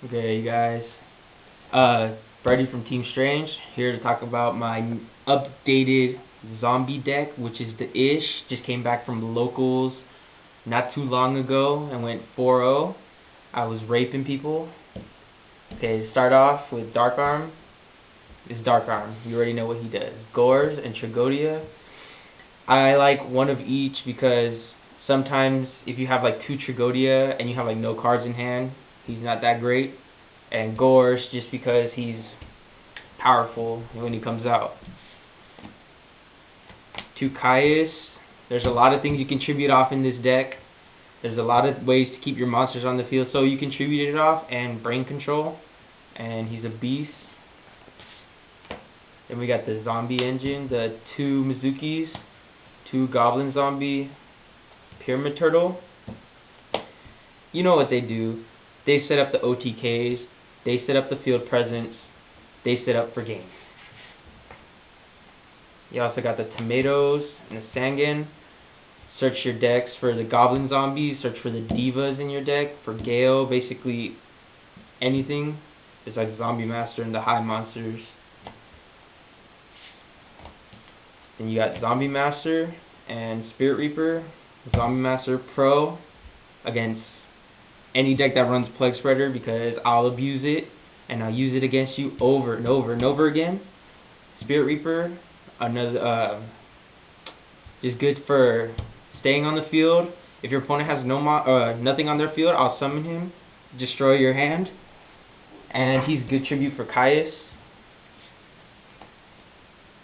Okay, you guys. Brady from Team Strange here to talk about my updated zombie deck, which is the Ish. Just came back from the locals not too long ago and went 4-0. I was raping people. Okay, start off with Dark Arm. It's Dark Arm. You already know what he does. Gorz and Tragoedia. I like one of each because sometimes if you have like two Tragoedia and you have like no cards in hand, he's not that great. And Gorz just because he's powerful when he comes out. To Caius, there's a lot of things you can tribute off in this deck. There's a lot of ways to keep your monsters on the field, so you can tribute it off and brain control. And he's a beast. Then we got the zombie engine, the two Mezukis, two Goblin Zombie, Pyramid Turtle. You know what they do. They set up the OTKs, they set up the field presence, they set up for game. You also got the Tomatoes and the Sangan. Search your decks for the Goblin Zombies, search for the Divas in your deck, for Gale, basically anything besides Zombie Master and the high monsters. Then you got Zombie Master and Spirit Reaper. Zombie Master Pro against any deck that runs Plaguespreader because I'll abuse it and I'll use it against you over and over and over again. Spirit Reaper, another is good for staying on the field. If your opponent has nothing on their field, I'll summon him, destroy your hand, and he's good tribute for Caius.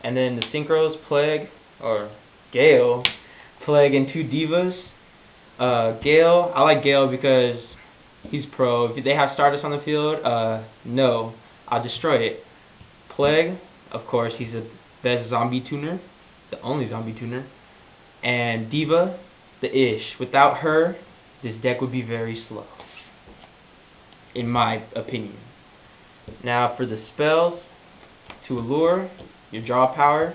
And then the Synchros, Plague, or Gale, Plague, and two Divas. Gale, I like Gale because he's pro. If they have Stardust on the field, no, I'll destroy it. Plague, of course, he's the best zombie tuner, the only zombie tuner. And Diva, the Ish. Without her, this deck would be very slow, in my opinion. Now for the spells, to Allure, your draw power.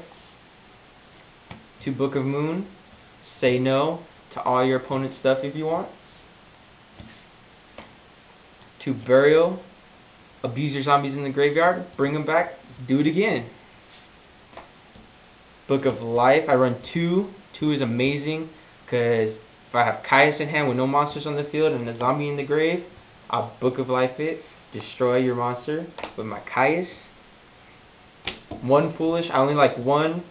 To Book of Moon, say no to all your opponent's stuff if you want. To Burial, abuse your zombies in the graveyard, bring them back, do it again. Book of Life, I run 2. 2 is amazing because if I have Caius in hand with no monsters on the field and a zombie in the grave, I'll Book of Life it, destroy your monster with my Caius. 1 Foolish, I only like 1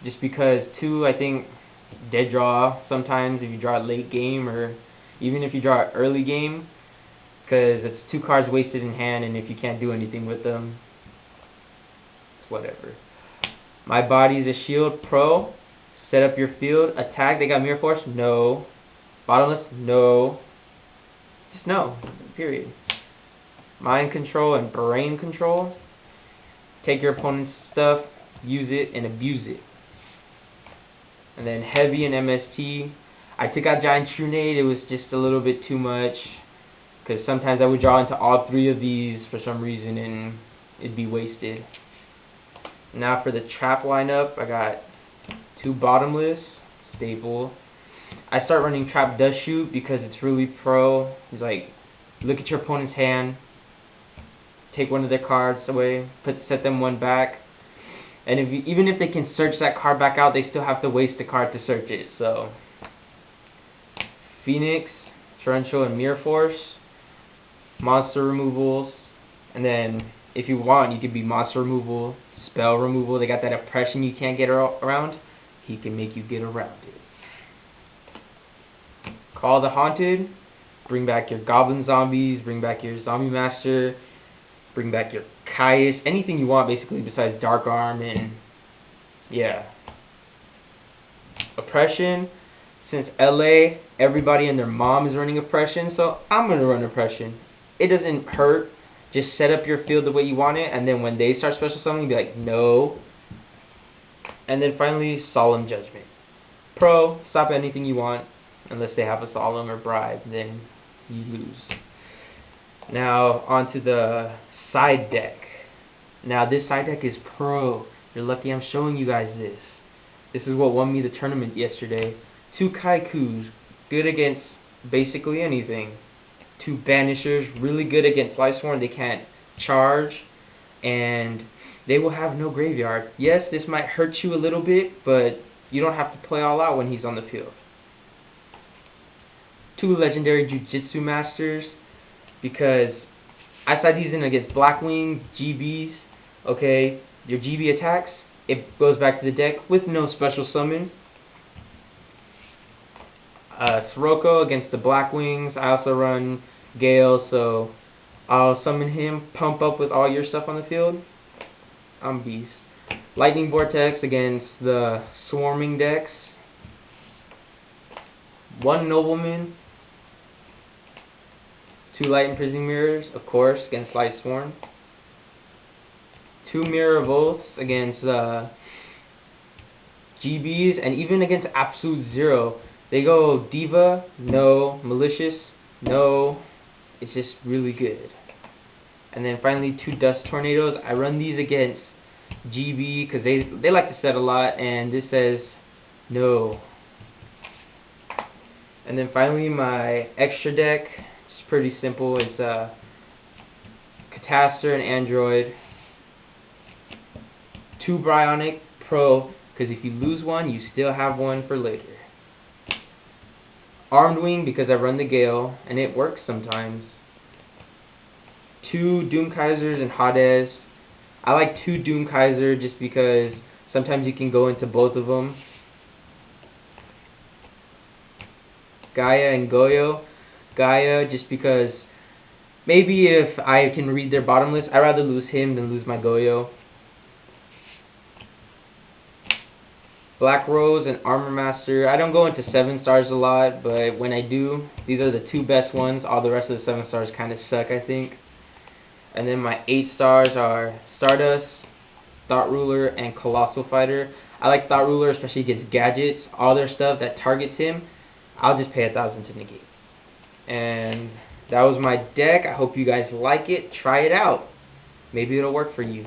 just because 2, I think, dead draw sometimes if you draw it late game or even if you draw it early game because it's 2 cards wasted in hand and if you can't do anything with them, it's whatever. My Body's a Shield Pro. Set up your field. Attack. They got Mirror Force? No. Bottomless? No. Just no. Period. Mind Control and Brain Control. Take your opponent's stuff, use it, and abuse it. And then Heavy and MST. I took out Giant Trunade. It was just a little bit too much because sometimes I would draw into all 3 of these for some reason and it'd be wasted. Now for the trap lineup, I got 2 Bottomless, staple. I start running Trapdust Shoot because it's really pro. It's like, look at your opponent's hand, take one of their cards away, set them 1 back, and even if they can search that card back out, they still have to waste the card to search it. So, Pheonix, Torrential, and Mirror Force, monster removals, and then if you want, you could be monster removal, spell removal. They got that oppression you can't get around. He can make you get around it. Call the Haunted. Bring back your Goblin Zombies. Bring back your Zombie Master. Bring back your Caius. Anything you want, basically, besides Dark Arm and yeah. Oppression. Since LA, everybody and their mom is running Oppression, so I'm gonna run Oppression. It doesn't hurt. Just set up your field the way you want it, and then when they start special summoning, be like, no. And then finally, Solemn Judgment. Pro, stop anything you want, unless they have a Solemn or Bribe, then you lose. Now, onto the side deck. Now, this side deck is pro. You're lucky I'm showing you guys this. This is what won me the tournament yesterday. 2 Kaikus, good against basically anything. 2 Banishers, really good against Lightsworn. They can't charge, and they will have no graveyard. Yes, this might hurt you a little bit, but you don't have to play all out when he's on the field. 2 Legendary Jujutsu Masters, because I saw these in against Blackwing, GBs. Okay, your GB attacks, it goes back to the deck with no special summon. Sirocco against the Blackwings. I also run Gale, so I'll summon him, pump up with all your stuff on the field. I'm beast. Lightning Vortex against the Swarming decks. 1 Nobleman. 2 Light Imprisoning Mirrors, of course, against Lightsworn. 2 Mirror of Oaths against GBs, and even against Absolute Zero. They go Diva, no. Malicious, no. It's just really good. And then finally 2 Dust Tornadoes. I run these against GB because they like to set a lot, and this says no. And then finally my extra deck. It's pretty simple. It's Catastor and Android. 2 Brionic Pro, because if you lose one, you still have one for later. Armed Wing, because I run the Gale, and it works sometimes. 2 Doomkaisers and Hades. I like 2 Doomkaiser just because sometimes you can go into both of them. Gaia and Goyo. Gaia, just because maybe if I can read their Bottomless, I'd rather lose him than lose my Goyo. Black Rose and Armor Master. I don't go into 7 stars a lot, but when I do, these are the 2 best ones. All the rest of the 7 stars kind of suck, I think. And then my 8 stars are Stardust, Thought Ruler, and Colossal Fighter. I like Thought Ruler, especially against gadgets. All their stuff that targets him, I'll just pay 1,000 to negate. And that was my deck. I hope you guys like it. Try it out. Maybe it'll work for you.